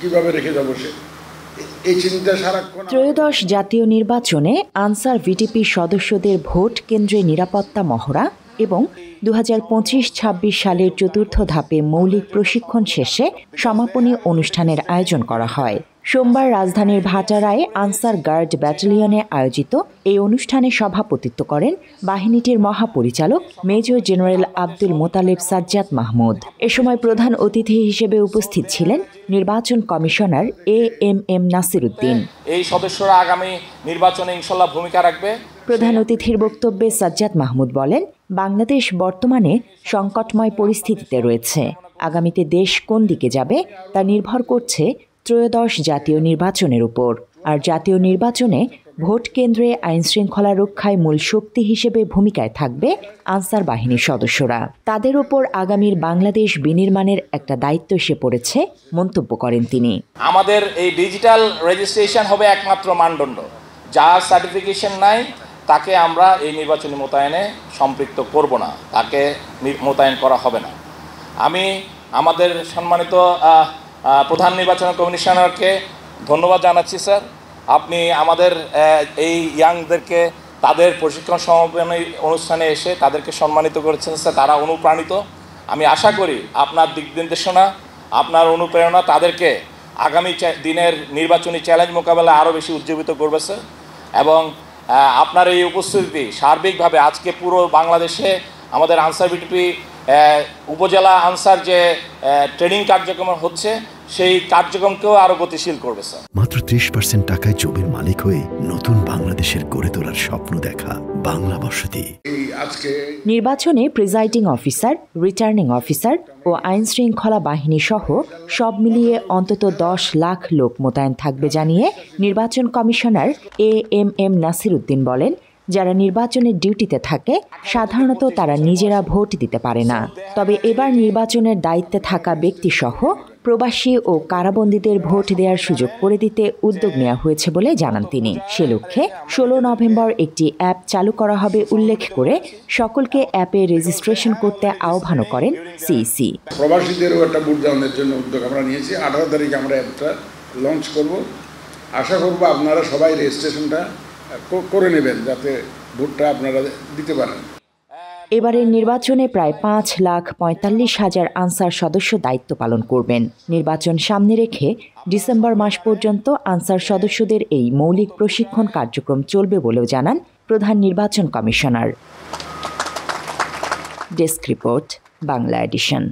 কিভাবে রেখে যাবো এই চিন্তা সারাক্ষণ। ত্রয়োদশ জাতীয় নির্বাচনে আনসার ভিটিপি সদস্যদের ভোট কেন্দ্রে নিরাপত্তা মহড়া এবং 2025-26 সালের চতুর্থ ধাপে মৌলিক প্রশিক্ষণ শেষে সমাপনী অনুষ্ঠানের আয়োজন করা হয়। সোমবার রাজধানীর ভাটারায় আনসার গার্ড ব্যাটালিয়নে আয়োজিত এই অনুষ্ঠানে সভাপতিত্ব করেন বাহিনীটির মহাপরিচালক মেজর জেনারেল আব্দুল মোতালেব সাজ্জাদ মাহমুদ। এ সময় প্রধান অতিথি হিসেবে উপস্থিত ছিলেন নির্বাচন কমিশনার এএমএম নাসির উদ্দিন। এই সদস্যরা আগামী নির্বাচনে ইনশাল্লাহ ভূমিকা রাখবে। প্রধান অতিথির বক্তব্যে সাজ্জাদ মাহমুদ বলেন, বাংলাদেশ বর্তমানে সংকটময় পরিস্থিতিতে রয়েছে। আগামীতে দেশ কোন দিকে যাবে তা নির্ভর করছে ত্রয়োদশ জাতীয় নির্বাচনের উপর। আর জাতীয় নির্বাচনে ভোট কেন্দ্রে আইনশৃঙ্খলা রক্ষায় মূল শক্তি হিসেবে ভূমিকায় থাকবে আনসার বাহিনীর সদস্যরা। তাদের ওপর আগামীর বাংলাদেশ বিনির্মাণের একটা দায়িত্ব এসে পড়েছে মন্তব্য করেন তিনি। আমাদের এই ডিজিটাল রেজিস্ট্রেশন হবে একমাত্র মানদণ্ড। যার সার্টিফিকেশন নাই তাকে আমরা এই নির্বাচনী মোতায়েনে সম্পৃক্ত করব না, তাকে মোতায়েন করা হবে না। আমি আমাদের সম্মানিত প্রধান নির্বাচন কমিশনারকে ধন্যবাদ জানাচ্ছি। স্যার, আপনি আমাদের এই ইয়াংদেরকে তাদের প্রশিক্ষণ সমাপনী অনুষ্ঠানে এসে তাদেরকে সম্মানিত করেছেন। স্যার, তারা অনুপ্রাণিত। আমি আশা করি আপনার দিক নির্দেশনা, আপনার অনুপ্রেরণা তাদেরকে আগামী দিনের নির্বাচনী চ্যালেঞ্জ মোকাবেলায় আরও বেশি উজ্জীবিত করবে স্যার। এবং আপনার এই উপস্থিতি সার্বিকভাবে আজকে পুরো বাংলাদেশে আমাদের আনসার ভিটিপি উপজেলা আনসার যে ট্রেনিং কার্যক্রম হচ্ছে সেই কার্যক্রমকেও আরো গতিশীল করবে স্যার। মাত্র 30% টাকায় জমির মালিক হয়ে নতুন বাংলাদেশের গড়ে তোলার স্বপ্ন দেখা বাংলা বসতি। নির্বাচনে প্রিজাইডিং অফিসার, রিটার্নিং অফিসার ও আইন শৃঙ্খলা বাহিনী সহ সব মিলিয়ে অন্তত 10 লাখ লোক মোতায়েন থাকবে জানিয়ে নির্বাচন কমিশনার এএমএম নাসির উদ্দিন বলেন, যারা নির্বাচনের ডিউটিতে থাকে সাধারণত তারা নিজেরা ভোট দিতে পারে না। তবে এবার নির্বাচনের দায়িত্বে থাকা ব্যক্তিসহ প্রবাসী ও কারাবন্দীদের ভোট দেওয়ার সুযোগ করে দিতে উদ্যোগ নেওয়া হয়েছে বলে জানান তিনি। সে লক্ষ্যে 16 নভেম্বর একটি অ্যাপ চালু করা হবে উল্লেখ করে সকলকে অ্যাপে রেজিস্ট্রেশন করতে আহ্বান করেন সিইসি। প্রবাসীদেরও একটা ভোট দেওয়ার জন্য উদ্যোগ আমরা নিয়েছি। 18 তারিখে আমরা অ্যাপটা লঞ্চ করব। আশা করব আপনারা সবাই রেজিস্ট্রেশনটা করে নেবেন যাতে ভোটটা আপনারা দিতে পারেন। এবারের নির্বাচনে প্রায় 5,45,000 আনসার সদস্য দায়িত্ব পালন করবেন। নির্বাচন সামনে রেখে ডিসেম্বর মাস পর্যন্ত আনসার সদস্যদের এই মৌলিক প্রশিক্ষণ কার্যক্রম চলবে বলেও জানান প্রধান নির্বাচন কমিশনার। Desk report, Bangla addition.